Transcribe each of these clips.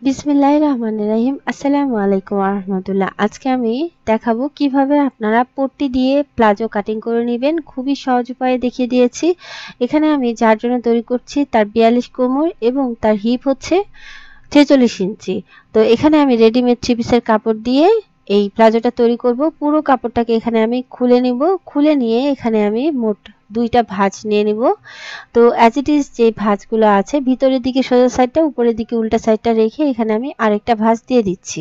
বিসমিল্লাহির রহমানির রহিম। আসসালামু আলাইকুম ওয়া রাহমাতুল্লাহ। আজকে আমি দেখাবো কিভাবে আপনারা পট্টি দিয়ে প্লাজো কাটিং করে নেবেন। খুবই সহজ উপায়ে দেখিয়ে দিয়েছি। এখানে আমি যার জন্য তৈরি করছি তার 42 কোমর এবং তার হিপ হচ্ছে 46 ইঞ্চি। তো এখানে আমি রেডিমেড 3 পিসের কাপড় দিয়ে এই প্লাজোটা তৈরি করব। পুরো কাপড়টাকে এখানে আমি খুলে নিব। খুলে নিয়ে এখানে আমি মোট 2টা ভাঁজ নিয়ে নিব। তো অ্যাজ ইট ইজ যে ভাঁজগুলো আছে ভিতরের দিকে সোজা সাইডটা, উপরের দিকে উল্টা সাইডটা রেখে এখানে আমি আরেকটা ভাঁজ দিয়ে দিচ্ছি।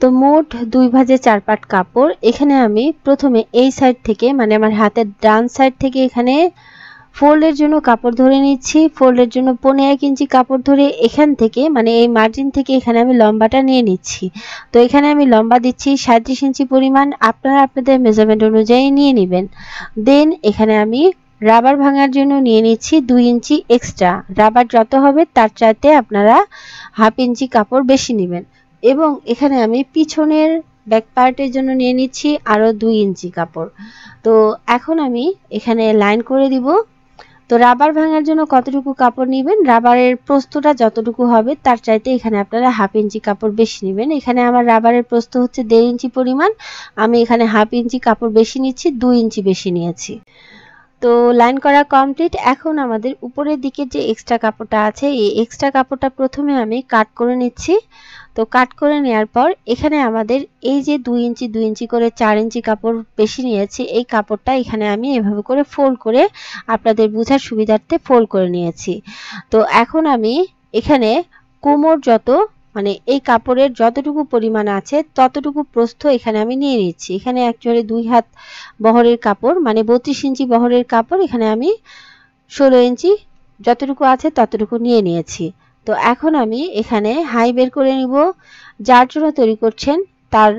তো মোট 2 ভাঁজে 4 পাট কাপড়। এখানে আমি প্রথমে এই সাইড থেকে মানে আমার হাতের ডান সাইড থেকে এখানে ফোল্ডের জন্য কাপড় ধরে নিচ্ছি। ফোল্ডের জন্য 15 ইঞ্চি কাপড় ধরে এখান থেকে মানে এই মার্জিন থেকে এখানে আমি লম্বাটা নিয়ে নিচ্ছি। তো এখানে আমি লম্বা দিচ্ছি 37 ইঞ্চি পরিমাণ। আপনারা আপনাদের মেজারমেন্ট অনুযায়ী নিয়ে নেবেন। দেন এখানে আমি রাবার ভাঙার জন্য নিয়ে নিচ্ছি 2 ইঞ্চি এক্সট্রা। রাবার যত হবে তার চাইতে আপনারা হাফ ইঞ্চি কাপড় বেশি নেবেন। এবং এখানে আমি পিছনের ব্যাক পার্টের জন্য নিয়ে নিচ্ছি আরও 2 ইঞ্চি কাপড়। তো এখন আমি এখানে লাইন করে দিব। তো রাবার ভাঙার জন্য কতটুকু কাপড় নেবেন, রাবারের প্রস্থটা যতটুকু হবে তার চাইতে এখানে আপনারা হাফ ইঞ্চি কাপড় বেশি নেবেন। এখানে আমার রাবারের প্রস্থ হচ্ছে 1.5 ইঞ্চি পরিমাণ। আমি এখানে হাফ ইঞ্চি কাপড় বেশি নিচ্ছি, 2 ইঞ্চি বেশি নিয়েছি। তো লাইন করা কমপ্লিট। এখন আমাদের উপরের দিকে যে এক্সট্রা কাপড়টা আছে এই এক্সট্রা কাপড়টা প্রথমে আমি কাট করে নিচ্ছি। তো কাট করে নেওয়ার পর এখানে আমাদের এই যে 2 ইঞ্চি করে 4 ইঞ্চি কাপড় বেশি নিয়েছি, এই কাপড়টা এখানে আমি এভাবে করে ফোল্ড করে আপনাদের বোঝার সুবিধার্থে ফোল্ড করে নিয়েছি। তো এখন আমি এখানে কোমর যত মানে এই কাপড়ের যতটুকু পরিমাণ আছে ততটুকু প্রস্থ এখানে আমি নিয়ে নিচ্ছি। এখানে অ্যাকচুয়ালি 2 হাত বহরের কাপড় মানে 32 ইঞ্চি বহরের কাপড়, এখানে আমি 16 ইঞ্চি যতটুকু আছে ততটুকু নিয়ে নিয়েছি। তো এখন আমি এখানে হাই বের করে নিব। যার জন্য তৈরি করছেন তার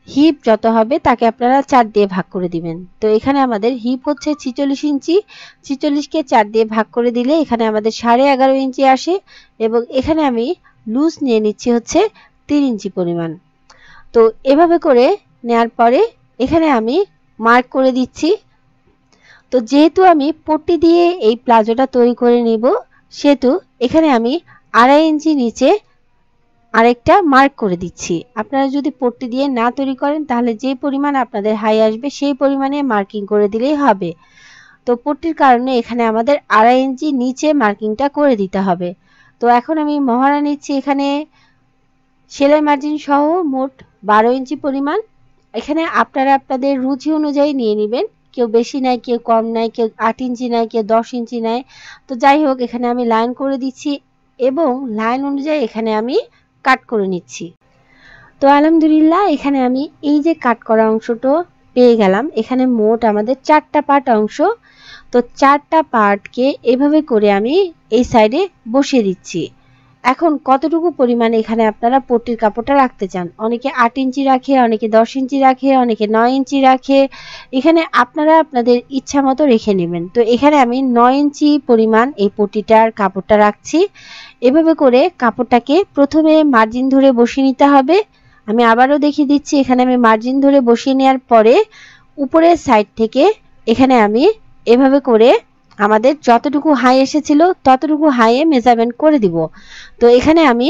হিপ যত হবে তাকে আপনারা 4 দিয়ে ভাগ করে দিবেন। তো এখানে আমাদের হিপ হচ্ছে 46 ইঞ্চি। 46কে 4 দিয়ে ভাগ করে দিলে এখানে আমাদের 11.5 ইঞ্চি আসে এবং এখানে আমি লুজ নিয়ে নিচ্ছি হচ্ছে 3 ইঞ্চি পরিমাণ। তো এভাবে করে নেয়ার পরে এখানে আমি মার্ক করে দিচ্ছি। তো যেহেতু আমি পট্টি দিয়ে এই প্লাজোটা তৈরি করে নিব সেহেতু এখানে আমি 2.5 ইঞ্চি নিচে আরেকটা মার্ক করে দিচ্ছি। আপনারা যদি পট্টি দিয়ে না তৈরি করেন তাহলে যে পরিমাণ আপনাদের হাই আসবে সেই পরিমাণে মার্কিং করে দিলেই হবে। তো পট্টির কারণে এখানে আমাদের 2.5 ইঞ্চি নিচে মার্কিংটা করে দিতে হবে। তো এখন আমি মহড়া নিচ্ছি এখানে সেলাই মার্জিন সহ মোট 12 ইঞ্চি পরিমাণ। এখানে আপনারা আপনাদের রুচি অনুযায়ী নিয়ে নেবেন। কেউ বেশি নেয়, কেউ কম নেয়, কেউ 8 ইঞ্চি নেয়, কেউ 10 ইঞ্চি নেয়। তো যাই হোক এখানে আমি লাইন করে দিচ্ছি এবং লাইন অনুযায়ী এখানে আমি কাট করে নিচ্ছি। তো আলহামদুলিল্লাহ এখানে আমি এই যে কাট করা অংশটা পেয়ে গেলাম। এখানে মোট আমাদের 4টা পার্ট অংশ। তো 4টা পার্টকে এভাবে করে আমি এই সাইডে বসিয়ে দিচ্ছি। এখন কতটুকু পরিমাণে এখানে আপনারা পট্টির কাপড়টা রাখতে চান, অনেকে 8 ইঞ্চি রাখে, অনেকে 10 ইঞ্চি রাখে, অনেকে 9 ইঞ্চি রাখে। এখানে আপনারা আপনাদের ইচ্ছা মতো রেখে নেবেন। তো এখানে আমি 9 ইঞ্চি পরিমাণ এই পট্টিটার কাপড়টা রাখছি। এভাবে করে কাপড়টাকে প্রথমে মার্জিন ধরে বসিয়ে নিতে হবে। আমি আবারও দেখিয়ে দিচ্ছি। এখানে আমি মার্জিন ধরে বসিয়ে নেওয়ার পরে উপরের সাইড থেকে এখানে আমি এভাবে করে আমাদের যতটুকু হাই এসেছিল ততটুকু হাইয়ে মেজারমেন্ট করে দিব। তো এখানে আমি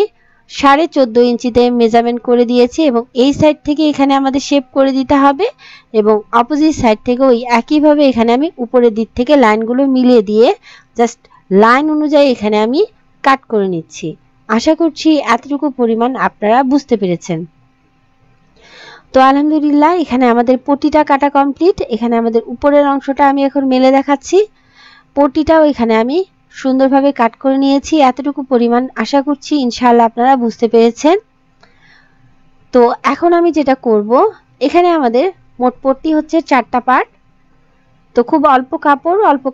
14.5 ইঞ্চিতে মেজারমেন্ট করে দিয়েছি এবং এই সাইড থেকে এখানে আমাদের শেপ করে দিতে হবে এবং অপোজিট সাইড থেকে ওই একইভাবে এখানে আমি উপরের দিক থেকে লাইনগুলো মিলিয়ে দিয়ে জাস্ট লাইন অনুযায়ী এখানে আমি কাট করে নিচ্ছি। আশা করছি এতটুকু পরিমাণ আপনারা বুঝতে পেরেছেন। তো আলহামদুলিল্লাহ এখানে আমাদের পট্টিটা কাটা কমপ্লিট। এখানে আমাদের উপরের অংশটা আমি এখন মেলে দেখাচ্ছি। পট্টিটাও এখানে আমি সুন্দরভাবে কাট করে নিয়েছি। এতটুকু পরিমাণ আশা করছি ইনশাআল্লাহ আপনারা বুঝতে পেরেছেন। তো এখন আমি যেটা করব, এখানে আমাদের মোট পট্টি হচ্ছে 4টা পার্ট। তো খুব অল্প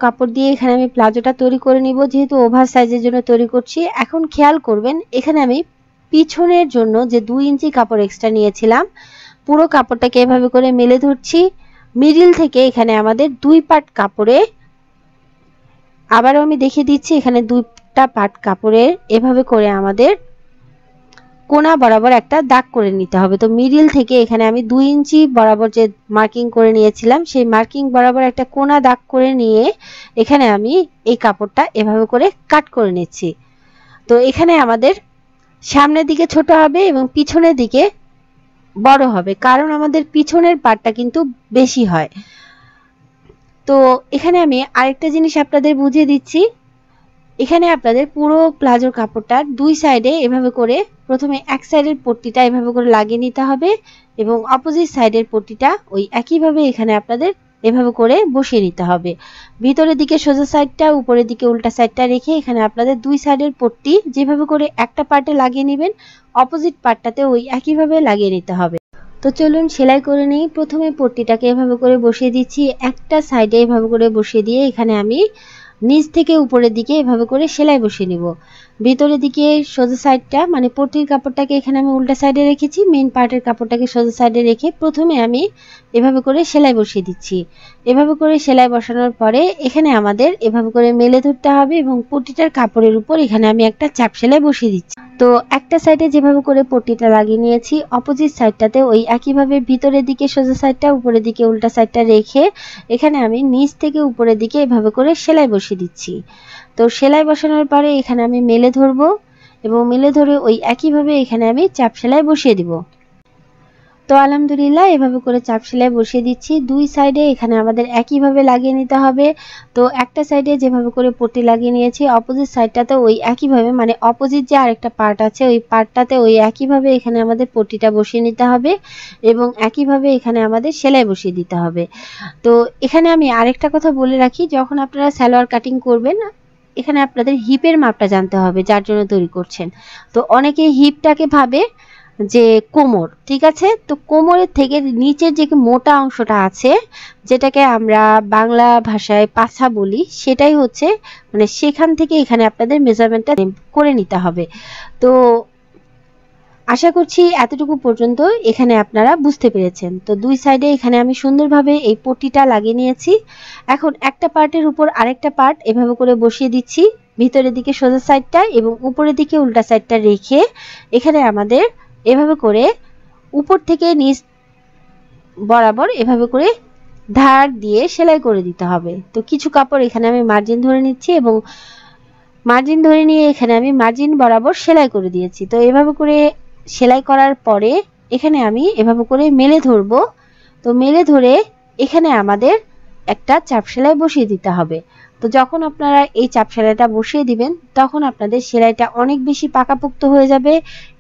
কাপড় দিয়ে এখানে আমি প্লাজোটা তৈরি করে নিব, যেহেতু ওভার সাইজের জন্য তৈরি করছি। এখন খেয়াল করবেন এখানে আমি পিছনের জন্য যে 2 ইঞ্চি কাপড় এক্সট্রা নিয়েছিলাম পুরো কাপড়টাকে এভাবে করে মেলে ধরছি। মিডল থেকে এখানে আমাদের 2 পার্ট কাপড়ে আবারও আমি দেখিয়ে দিচ্ছি। এখানে 2টা পার্ট কাপড়ের এভাবে করে আমাদের কোনা বরাবর একটা দাগ করে নিতে হবে। তো মিডল থেকে এখানে আমি 2 ইঞ্চি বরাবর যে মার্কিং করে নিয়েছিলাম সেই মার্কিং বরাবর একটা কোনা দাগ করে নিয়ে এখানে আমি এই কাপড়টা এভাবে করে কাট করে নিচ্ছি। তো এখানে আমাদের সামনের দিকে ছোট হবে এবং পিছনের দিকে বড় হবে, কারণ আমাদের পিছনের পাটটা কিন্তু বেশি হয়। তো এখানে আমি আরেকটা জিনিস আপনাদের বুঝিয়ে দিচ্ছি। এখানে আপনাদের পুরো প্লাজোর কাপড়টার দুই সাইডে এভাবে করে প্রথমে এক সাইডের পট্টিটা এভাবে করে লাগিয়ে নিতে হবে এবং অপোজিট সাইডের পট্টিটা ওই একইভাবে এখানে আপনাদের এভাবে করে বসিয়ে নিতে হবে। ভিতরের দিকে সোজা সাইডটা, উপরের দিকে উল্টা সাইডটা রেখে এখানে আপনাদের দুই সাইডের পট্টি যেভাবে করে একটা পার্টে লাগিয়ে নেবেন, অপোজিট পার্টটাতে ওই একইভাবে লাগিয়ে নিতে হবে। তো চলুন সেলাই করে নিই। প্রথমে পট্টিটাকে এভাবে করে বসিয়ে দিচ্ছি, একটা সাইডে এভাবে করে বসিয়ে দিয়ে এখানে আমি নিচ থেকে উপরের দিকে এভাবে করে সেলাই বসিয়ে নিব। ভিতরের দিকে সোজা সাইডটা মানে পট্টির কাপড়টাকে এখানে আমি উল্টা সাইডে রেখেছি, মেইন পার্টের কাপড়টাকে সোজা সাইডে রেখে প্রথমে আমি এভাবে করে সেলাই বসিয়ে দিচ্ছি। এভাবে করে সেলাই বসানোর পরে এখানে আমাদের এভাবে করে মেলে ধরতে হবে এবং পট্টিটার কাপড়ের উপর এখানে আমি একটা চাপ সেলাই বসিয়ে দিচ্ছি। তো একটা সাইডে যেভাবে করে পট্টিটা লাগিয়ে নিয়েছি, অপোজিট সাইডটাতে ওই একইভাবে ভিতরের দিকে সোজা সাইডটা, উপরের দিকে উল্টা সাইডটা রেখে এখানে আমি নিচ থেকে উপরের দিকে এভাবে করে সেলাই বসিয়ে দিচ্ছি। তো সেলাই বসানোর পরে এখানে আমি মেলে ধরবো এবং মেলে ধরে ওই একইভাবে এখানে আমি চাপ সেলাই বসিয়ে দিব। তো আলহামদুলিল্লাহ এভাবে করে চাপ সেলাই বসিয়ে দিচ্ছি। দুই সাইডে এখানে আমাদের একইভাবে লাগিয়ে নিতে হবে। তো একটা সাইডে যেভাবে করে পট্টি লাগিয়ে নিয়েছি, অপোজিট সাইডটাতে ওই একইভাবে মানে অপোজিট যে আরেকটা পার্ট আছে ওই পার্টটাতে ওই একইভাবে এখানে আমাদের পট্টিটা বসিয়ে নিতে হবে এবং একইভাবে এখানে আমাদের সেলাই বসিয়ে দিতে হবে। তো এখানে আমি আরেকটা কথা বলে রাখি, যখন আপনারা সালোয়ার কাটিং করবেন এখানে আপনাদের হিপের মাপটা জানতে হবে যার জন্য তৈরি করছেন। তো অনেকে হিপটাকে ভাবে যে কোমর, ঠিক আছে। তো কোমরের থেকে নিচের যে মোটা অংশটা আছে যেটাকে আমরা বাংলা ভাষায় পাছা বলি, সেটাই হচ্ছে মানে সেখান থেকে এখানে আপনাদের মেজারমেন্টটা করে নিতে হবে। তো আশা করছি এতটুকু পর্যন্ত এখানে আপনারা বুঝতে পেরেছেন। তো দুই সাইডে এখানে আমি সুন্দরভাবে এই পট্টিটা লাগিয়ে নিয়েছি। এখন একটা পার্টের উপর আরেকটা পার্ট এভাবে করে বসিয়ে দিচ্ছি, ভিতরের দিকে সোজা সাইডটা এবং উপরের দিকে উল্টা সাইডটা রেখে এখানে আমাদের এভাবে করে উপর থেকে নিচ বরাবর এভাবে করে ধার দিয়ে সেলাই করে দিতে হবে। তো কিছু কাপড় এখানে আমি মার্জিন ধরে নিচ্ছি এবং মার্জিন ধরে নিয়ে এখানে আমি মার্জিন বরাবর সেলাই করে দিয়েছি। তো এভাবে করে সেলাই করার পরে এখানে আমি এভাবে করে মেলে ধরবো। তো মেলে ধরে এখানে আমাদের একটা চাপ সেলাই বসিয়ে দিতে হবে। তো যখন আপনারা এই চাপ সেলাইটা বসিয়ে দিবেন তখন আপনাদের সেলাইটা অনেক বেশি পাকাপোক্ত হয়ে যাবে,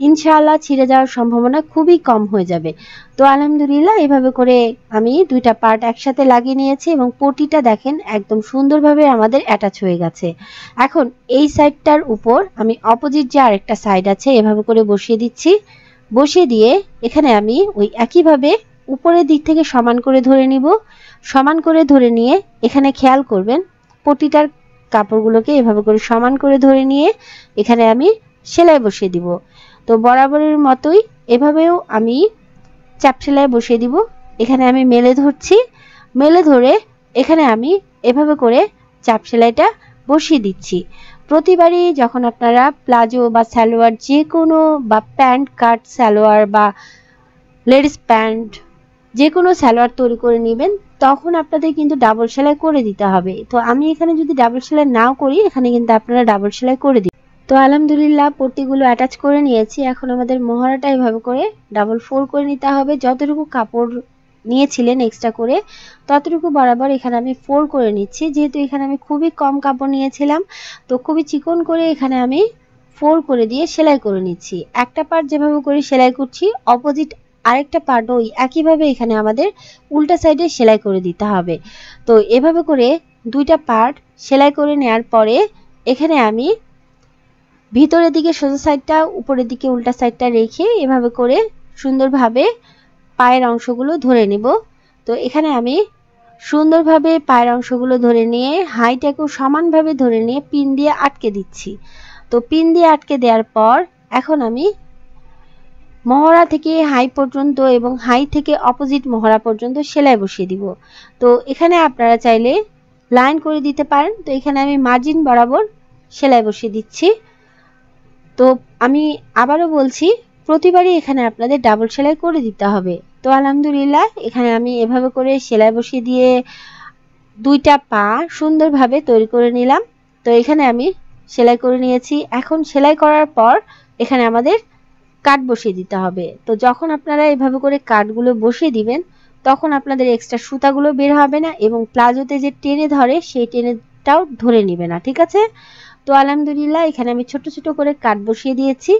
ইনশাআল্লাহ ছিঁড়ে যাওয়ার সম্ভাবনা খুবই কম হয়ে যাবে। তো আলহামদুলিল্লাহ এভাবে করে আমি দুইটা পার্ট একসাথে লাগিয়ে নিয়েছি এবং পটিটা দেখেন একদম সুন্দরভাবে আমাদের অ্যাটাচ হয়ে গেছে। এখন এই সাইডটার উপর আমি অপোজিট যে আরেকটা সাইড আছে এভাবে করে বসিয়ে দিচ্ছি। বসিয়ে দিয়ে এখানে আমি ওই একইভাবে উপরের দিক থেকে সমান করে ধরে নিব। সমান করে ধরে নিয়ে এখানে খেয়াল করবেন পটিটার কাপড়গুলোকে এভাবে করে সমান করে ধরে নিয়ে এখানে আমি সেলাই বসিয়ে দিব। তো বরাবরের মতোই এভাবেও আমি চাপ সেলাই বসিয়ে দিব। এখানে আমি মেলে ধরছি, মেলে ধরে এখানে আমি এভাবে করে চাপ সেলাইটা বসিয়ে দিচ্ছি। প্রতিবারই যখন আপনারা প্লাজো বা সালোয়ার যে কোনো বা প্যান্ট কাট সালোয়ার বা লেডিস প্যান্ট যে কোনো সালোয়ার তৈরি করে নেবেন তখন আপনাদের কিন্তু ডাবল সেলাই করে দিতে হবে। তো আমি এখানে যদি ডাবল সেলাই নাও করি এখানে কিন্তু আপনারা ডাবল সেলাই করে দিন। তো আলহামদুলিল্লাহ পট্টিগুলো অ্যাটাচ করে নিয়েছি। এখন আমাদের মহড়াটা এভাবে করে ডাবল ফোল্ড করে নিতে হবে। যতটুকু কাপড় নিয়েছিলেন এক্সট্রা করে ততটুকু বরাবর এখানে আমি ফোল্ড করে নিচ্ছি। যেহেতু এখানে আমি খুবই কম কাপড় নিয়েছিলাম তো খুবই চিকন করে এখানে আমি ফোল্ড করে দিয়ে সেলাই করে নিচ্ছি। একটা পার্ট যেভাবে করে সেলাই করছি অপোজিট আরেকটা পার্ট ওই একইভাবে এখানে আমাদের উল্টা সাইডে সেলাই করে দিতে হবে। তো এভাবে করে দুইটা পার্ট সেলাই করে নেওয়ার পরে এখানে আমি ভিতরের দিকে সোজা সাইডটা উপরের দিকে উল্টা সাইডটা রেখে এভাবে করে সুন্দরভাবে পায়ের অংশগুলো ধরে নিব। তো এখানে আমি সুন্দরভাবে পায়ের অংশগুলো ধরে নিয়ে হাইটাকেও সমানভাবে ধরে নিয়ে পিন দিয়ে আটকে দিচ্ছি। তো পিন দিয়ে আটকে দেওয়ার পর এখন আমি মহড়া থেকে হাই পর্যন্ত এবং হাই থেকে অপোজিট মহড়া পর্যন্ত সেলাই বসিয়ে দিব। তো এখানে আপনারা চাইলে লাইন করে দিতে পারেন। তো এখানে আমি মার্জিন বরাবর সেলাই বসিয়ে দিচ্ছি। তো আমি আবারও বলছি প্রতিবারই এখানে আপনাদের ডাবল সেলাই করে দিতে হবে। তো আলহামদুলিল্লাহ এখানে আমি এভাবে করে সেলাই বসিয়ে দিয়ে দুইটা পা সুন্দরভাবে তৈরি করে নিলাম। তো এখানে আমি সেলাই করে নিয়েছি। এখন সেলাই করার পর এখানে আমাদের কাট বসিয়ে দিতে হবে। তো যখন আপনারা এভাবে করে কাটগুলো বসিয়ে দিবেন তখন আপনাদের এক্সট্রা সুতাগুলো বের হবে না এবং প্লাজোতে যে টেনে ধরে সেই টেনেটাও ধরে নিবে না, ঠিক আছে? তো আলহামদুলিল্লাহ এখানে আমি ছোট ছোট করে কাট বসিয়ে দিয়েছি।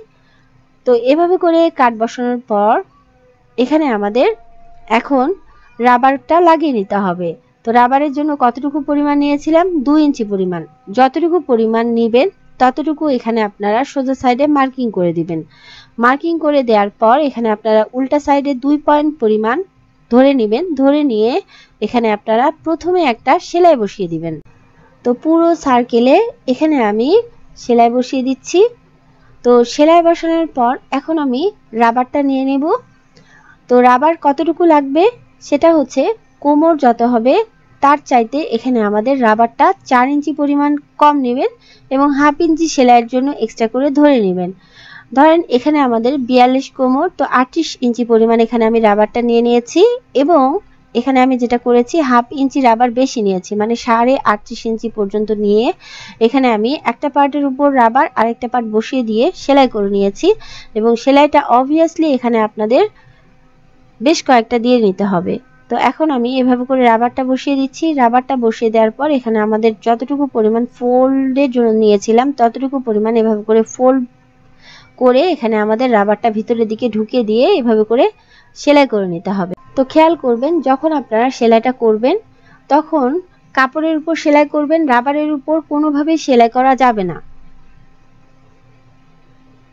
তো এভাবে করে কাট বসানোর পর এখানে আমাদের এখন রাবারটা লাগিয়ে নিতে হবে। তো রাবারের জন্য কতটুকু পরিমাণ নিয়েছিলাম, 2 ইঞ্চি পরিমাণ। যতটুকু পরিমাণ নেবেন ততটুকু এখানে আপনারা সোজা সাইডে মার্কিং করে দিবেন। মার্কিং করে দেওয়ার পর এখানে আপনারা উল্টা সাইডে 2 পয়েন্ট পরিমাণ ধরে নেবেন। ধরে নিয়ে এখানে আপনারা প্রথমে একটা সেলাই বসিয়ে দিবেন। তো পুরো সার্কেলে এখানে আমি সেলাই বসিয়ে দিচ্ছি। তো সেলাই বসানোর পর এখন আমি রাবারটা নিয়ে নেব। তো রাবার কতটুকু লাগবে সেটা হচ্ছে কোমর যত হবে তার চাইতে এখানে আমাদের রাবারটা 4 ইঞ্চি পরিমাণ কম নেবেন এবং হাফ ইঞ্চি সেলাইয়ের জন্য এক্সট্রা করে ধরে নেবেন। ধরেন এখানে আমাদের 42 কোমর, তো 38 ইঞ্চি পরিমাণ এখানে আমি রাবারটা নিয়ে নিয়েছি এবং এখানে আমি যেটা করেছি হাফ ইঞ্চি রাবার বেশি নিয়েছি, মানে 38.5 ইঞ্চি পর্যন্ত নিয়ে এখানে আমি একটা পার্টের উপর রাবার আরেকটা পার্ট বসিয়ে দিয়ে সেলাই করে নিয়েছি এবং সেলাইটা অবভিয়াসলি এখানে আপনাদের বেশ কয়েকটা দিয়ে নিতে হবে। তো এখন আমি এভাবে করে রাবারটা বসিয়ে দিচ্ছি। রাবারটা বসিয়ে দেওয়ার পর এখানে আমাদের যতটুকু পরিমাণ ফোল্ডের জন্য নিয়েছিলাম ততটুকু পরিমাণ এভাবে করে ফোল্ড করে এখানে আমাদের রাবারটা ভিতরের দিকে ঢুকিয়ে দিয়ে এভাবে করে সেলাই করে নিতে হবে। তো খেয়াল করবেন যখন আপনারা সেলাইটা করবেন তখন কাপড়ের উপর সেলাই করবেন, রাবারের উপর কোনোভাবেই সেলাই করা যাবে না।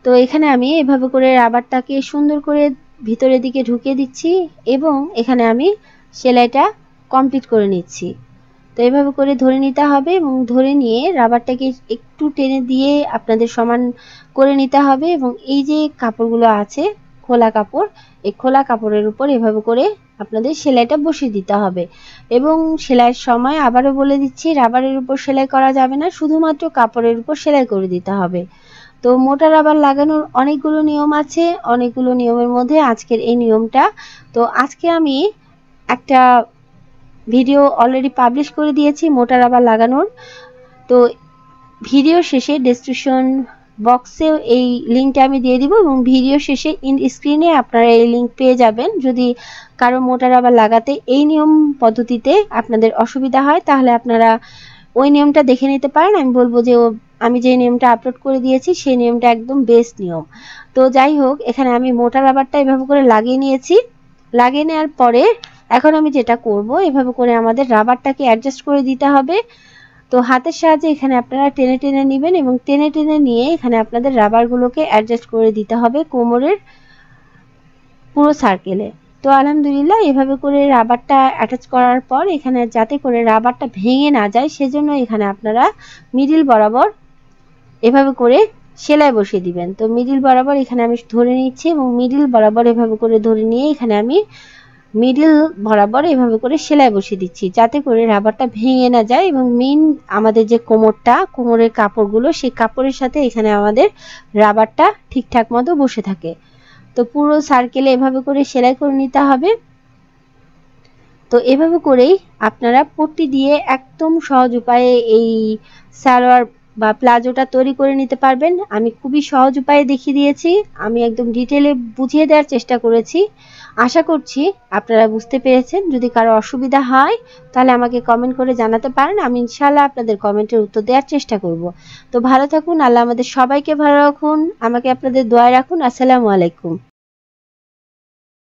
তো এখানে আমি এভাবে করে রাবারটাকে সুন্দর করে ভিতরের দিকে ঢুকিয়ে দিচ্ছি এবং এখানে আমি সেলাইটা কমপ্লিট করে নিচ্ছি। তো এভাবে করে ধরে নিতে হবে এবং ধরে নিয়ে রাবারটাকে একটু টেনে দিয়ে আপনাদের সমান করে নিতে হবে এবং এই যে কাপড়গুলো আছে খোলা কাপড়, এই খোলা কাপড়ের উপর এভাবে করে আপনাদের সেলাইটা বসিয়ে দিতে হবে। এবং সেলাইয়ের সময় আবারও বলে দিচ্ছি, রাবারের উপর সেলাই করা যাবে না, শুধুমাত্র কাপড়ের উপর সেলাই করে দিতে হবে। তো মোটা রাবার লাগানোর অনেকগুলো নিয়ম আছে, অনেকগুলো নিয়মের মধ্যে আজকের এই নিয়মটা। তো আজকে আমি একটা ভিডিও অলরেডি পাবলিশ করে দিয়েছি মোটা রাবার লাগানোর। তো ভিডিও শেষে ডেসক্রিপশন বক্সেও এই লিঙ্কটা আমি দিয়ে দিব এবং ভিডিও শেষে স্ক্রিনে আপনারা এই লিঙ্ক পেয়ে যাবেন। যদি কারো মোটা রাবার লাগাতে এই নিয়ম পদ্ধতিতে আপনাদের অসুবিধা হয় তাহলে আপনারা ওই নিয়মটা দেখে নিতে পারেন। আমি বলবো যে আমি যে নিয়মটা আপলোড করে দিয়েছি সেই নিয়মটা একদম বেস্ট নিয়ম। তো যাই হোক এখানে আমি মোটা রাবারটা এভাবে করে লাগিয়ে নিয়েছি। লাগিয়ে নেওয়ার পরে এখন আমি যেটা করব এভাবে করে আমাদের রাবারটাকে অ্যাডজাস্ট করে দিতে হবে। তো হাতের সাহায্যে এখানে আপনারা টেনে টেনে নেবেন এবং টেনে টেনে নিয়ে এখানে আপনাদের রাবারগুলোকে অ্যাডজাস্ট করে দিতে হবে কোমরের পুরো সার্কেলে। তো আলহামদুলিল্লাহ এভাবে করে রাবারটা অ্যাটাচ করার পর এখানে যাতে করে রাবারটা ভেঙে না যায় সেজন্য এখানে আপনারা মিডিল বরাবর এভাবে করে সেলাই বসিয়ে দিবেন। তো মিডিল বরাবর এখানে আমি ধরে নিচ্ছি এবং মিডিল বরাবর এভাবে করে ধরে নিয়ে এখানে আমি মিডিল বরাবর এভাবে করে সেলাই বসিয়ে দিচ্ছি যাতে করে রাবারটা ভেঙে না যায় এবং মেইন আমাদের যে কোমরের কাপড়গুলো সেই কাপড়ের সাথে এখানে আমাদের রাবারটা ঠিকঠাক মতো বসে থাকে। তো পুরো সার্কেলে এভাবে করে সেলাই করে নিতে হবে। তো এভাবে করেই আপনারা পট্টি দিয়ে একদম সহজ উপায়ে এই সালোয়ার বা প্লাজোটা তৈরি করে নিতে পারবেন। আমি খুবই সহজ উপায়ে দেখিয়ে দিয়েছি, আমি একদম ডিটেলে বুঝিয়ে দেওয়ার চেষ্টা করেছি। আশা করছি আপনারা বুঝতে পেরেছেন। যদি কারো অসুবিধা হয় তাহলে আমাকে কমেন্ট করে জানাতে পারেন, আমি ইনশাআল্লাহ আপনাদের কমেন্টের উত্তর দেওয়ার চেষ্টা করব। তো ভালো থাকুন, আল্লাহ আমাদের সবাইকে ভালো রাখুন, আমাকে আপনাদের দোয়ায় রাখুন। আসসালামু আলাইকুম।